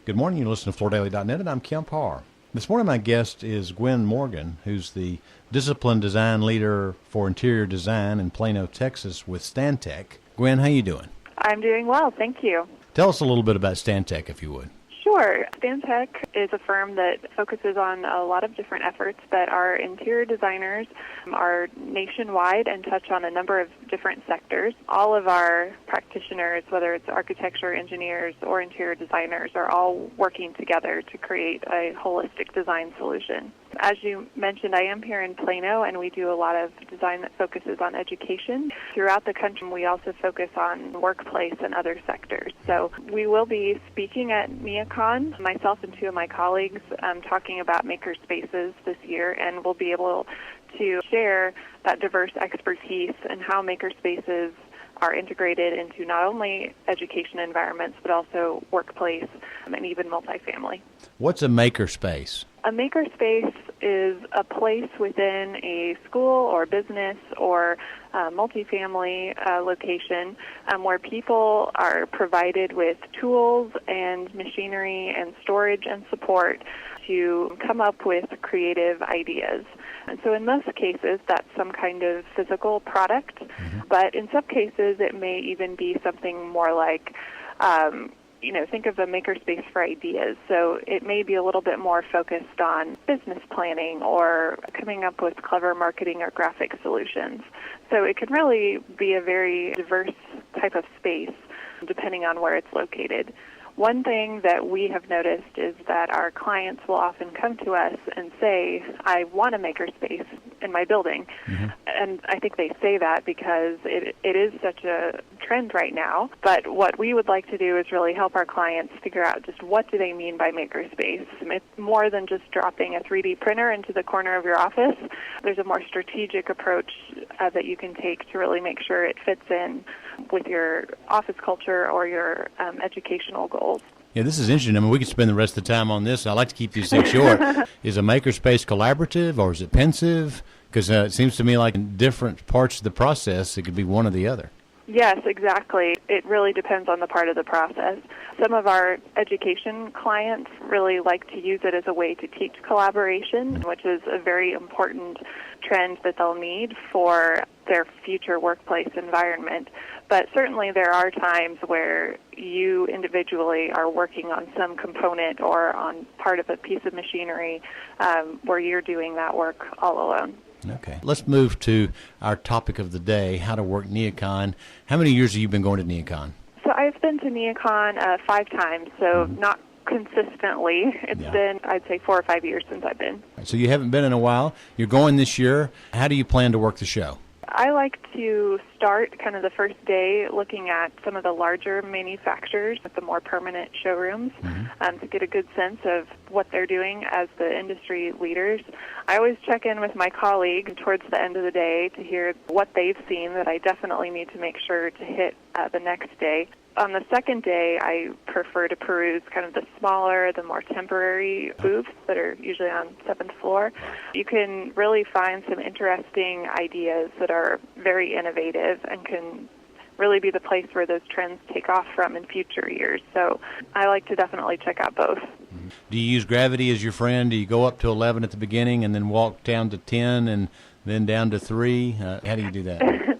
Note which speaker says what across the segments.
Speaker 1: Good morning. You listen to FloorDaily.net, and I'm Kemp Harr. This morning my guest is Gwen Morgan, who's the Discipline Design Leader for Interior Design in Plano, Texas with Stantec. Gwen, how you doing?
Speaker 2: I'm doing well, thank you.
Speaker 1: Tell us a little bit about Stantec, if you would.
Speaker 2: Sure. Stantec is a firm that focuses on a lot of different efforts, but our interior designers are nationwide and touch on a number of different sectors. All of our practitioners, whether it's architecture engineers or interior designers, are all working together to create a holistic design solution. As you mentioned, I am here in Plano, and we do a lot of design that focuses on education. Throughout the country, we also focus on workplace and other sectors. So we will be speaking at NeoCon, myself and two of my colleagues, talking about maker spaces this year, and we'll be able to share that diverse expertise and how maker spaces are integrated into not only education environments, but also workplace and even multifamily.
Speaker 1: What's a maker space?
Speaker 2: A maker space is a place within a school or business or multifamily location where people are provided with tools and machinery and storage and support to come up with creative ideas. And so in most cases, that's some kind of physical product, but in some cases, it may even be something more like think of a makerspace for ideas. So it may be a little bit more focused on business planning or coming up with clever marketing or graphic solutions. So it can really be a very diverse type of space depending on where it's located. One thing that we have noticed is that our clients will often come to us and say, I want a makerspace in my building. And I think they say that because it is such a trend right now. But what we would like to do is really help our clients figure out just what do they mean by makerspace. It's more than just dropping a 3D printer into the corner of your office. There's a more strategic approach that you can take to really make sure it fits in with your office culture or your educational goals.
Speaker 1: Yeah, this is interesting. I mean, we could spend the rest of the time on this. I like to keep these things short. Is a makerspace collaborative or is it pensive? Because it seems to me like in different parts of the process, it could be one or the other.
Speaker 2: Yes, exactly. It really depends on the part of the process. Some of our education clients really like to use it as a way to teach collaboration, which is a very important trend that they'll need for their future workplace environment. But certainly there are times where you individually are working on some component or on part of a piece of machinery where you're doing that work all alone.
Speaker 1: Okay. Let's move to our topic of the day, how to work NeoCon. How many years have you been going to NeoCon?
Speaker 2: So I've been to NeoCon 5 times, so not consistently. It's been, I'd say, 4 or 5 years since I've been.
Speaker 1: So you haven't been in a while. You're going this year. How do you plan to work the show?
Speaker 2: I like to start kind of the first day looking at some of the larger manufacturers with the more permanent showrooms to get a good sense of what they're doing as the industry leaders. I always check in with my colleagues towards the end of the day to hear what they've seen that I definitely need to make sure to hit the next day. On the second day, I prefer to peruse kind of the smaller, the more temporary booths that are usually on 7th floor. You can really find some interesting ideas that are very innovative and can really be the place where those trends take off from in future years. So I like to definitely check out both.
Speaker 1: Do you use gravity as your friend? Do you go up to 11 at the beginning and then walk down to 10 and then down to 3? How do you do that?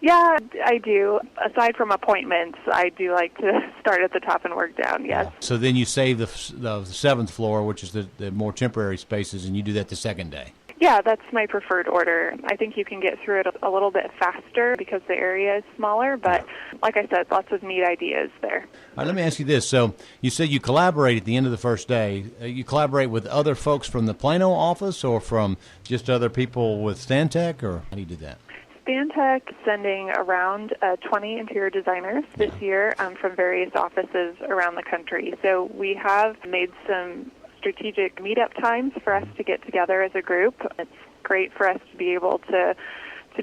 Speaker 2: Yeah, I do. Aside from appointments, I do like to start at the top and work down, yes.
Speaker 1: So then you save the 7th floor, which is the more temporary spaces, and you do that the second day.
Speaker 2: Yeah, that's my preferred order. I think you can get through it a little bit faster because the area is smaller, but like I said, lots of neat ideas there.
Speaker 1: All right, let me ask you this. So you said you collaborate at the end of the first day. You collaborate with other folks from the Plano office or from just other people with Stantec, or how do you do that?
Speaker 2: Stantec sending around 20 interior designers this year from various offices around the country. So we have made some strategic meetup times for us to get together as a group. It's great for us to be able to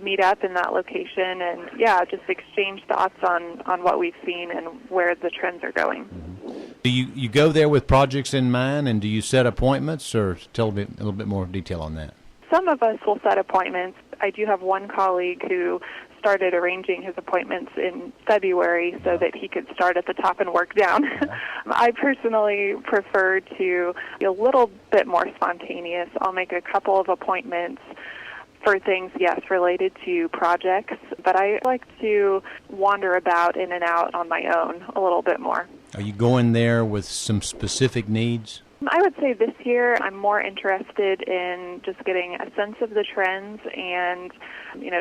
Speaker 2: meet up in that location and, just exchange thoughts on what we've seen and where the trends are going.
Speaker 1: Do you go there with projects in mind, and do you set appointments, or tell me a little bit more detail on that?
Speaker 2: Some of us will set appointments. I do have one colleague who started arranging his appointments in February so that he could start at the top and work down. I personally prefer to be a little bit more spontaneous. I'll make a couple of appointments for things, yes, related to projects, but I like to wander about in and out on my own a little bit more.
Speaker 1: Are you going there with some specific needs?
Speaker 2: I would say this year I'm more interested in just getting a sense of the trends and,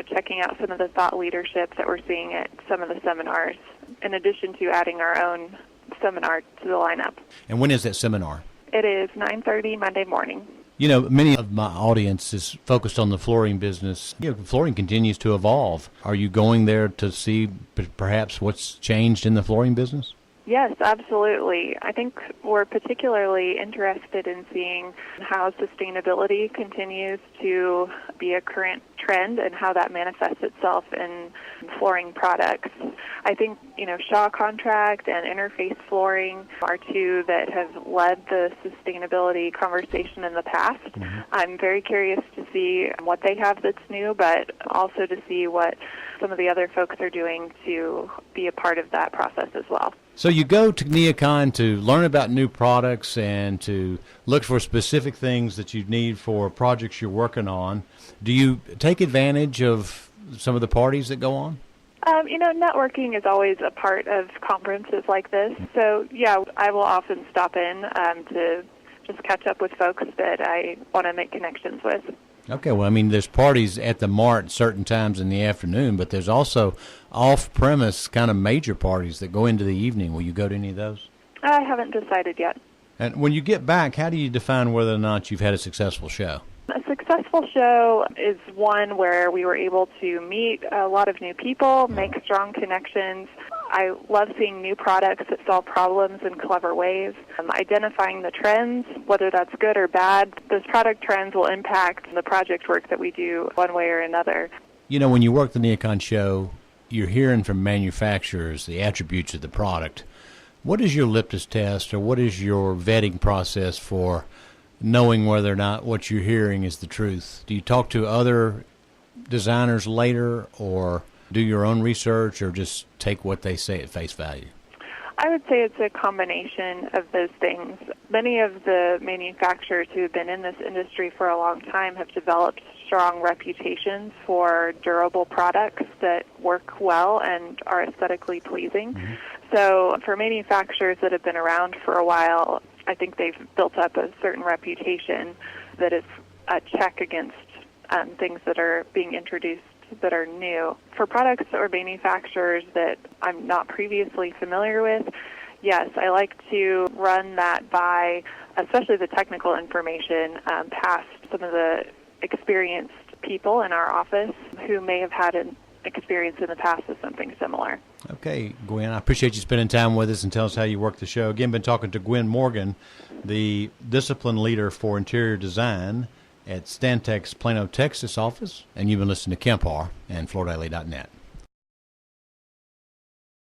Speaker 2: checking out some of the thought leadership that we're seeing at some of the seminars, in addition to adding our own seminar to the lineup.
Speaker 1: And when is that seminar?
Speaker 2: It is 9:30 Monday morning.
Speaker 1: Many of my audience is focused on the flooring business. Flooring continues to evolve. Are you going there to see perhaps what's changed in the flooring business?
Speaker 2: Yes, absolutely. I think we're particularly interested in seeing how sustainability continues to be a current trend and how that manifests itself in flooring products. I think, Shaw Contract and Interface Flooring are two that have led the sustainability conversation in the past. Mm-hmm. I'm very curious to see what they have that's new, but also to see what some of the other folks are doing to be a part of that process as well.
Speaker 1: So you go to NeoCon to learn about new products and to look for specific things that you need for projects you're working on. Do you take advantage of some of the parties that go on?
Speaker 2: Networking is always a part of conferences like this. So, yeah, I will often stop in to just catch up with folks that I want to make connections with.
Speaker 1: Okay, well, there's parties at the Mart certain times in the afternoon, but there's also off-premise kind of major parties that go into the evening. Will you go to any of those?
Speaker 2: I haven't decided yet.
Speaker 1: And when you get back, how do you define whether or not you've had a successful show?
Speaker 2: A successful show is one where we were able to meet a lot of new people, make strong connections. I love seeing new products that solve problems in clever ways. Identifying the trends, whether that's good or bad, those product trends will impact the project work that we do one way or another.
Speaker 1: When you work the NeoCon show, you're hearing from manufacturers the attributes of the product. What is your litmus test, or what is your vetting process for knowing whether or not what you're hearing is the truth? Do you talk to other designers later, or do your own research, or just take what they say at face value?
Speaker 2: I would say it's a combination of those things. Many of the manufacturers who have been in this industry for a long time have developed strong reputations for durable products that work well and are aesthetically pleasing. Mm-hmm. So for manufacturers that have been around for a while, I think they've built up a certain reputation that is a check against things that are being introduced that are new. For products or manufacturers that I'm not previously familiar with, yes, I like to run that by, especially the technical information, past some of the experienced people in our office who may have had an experience in the past with something similar.
Speaker 1: Okay, Gwen, I appreciate you spending time with us and tell us how you work the show. Again, been talking to Gwen Morgan, the discipline leader for interior design at Stantec's Plano, Texas office, and you've been listening to Kemp Harr and FloorDaily.net.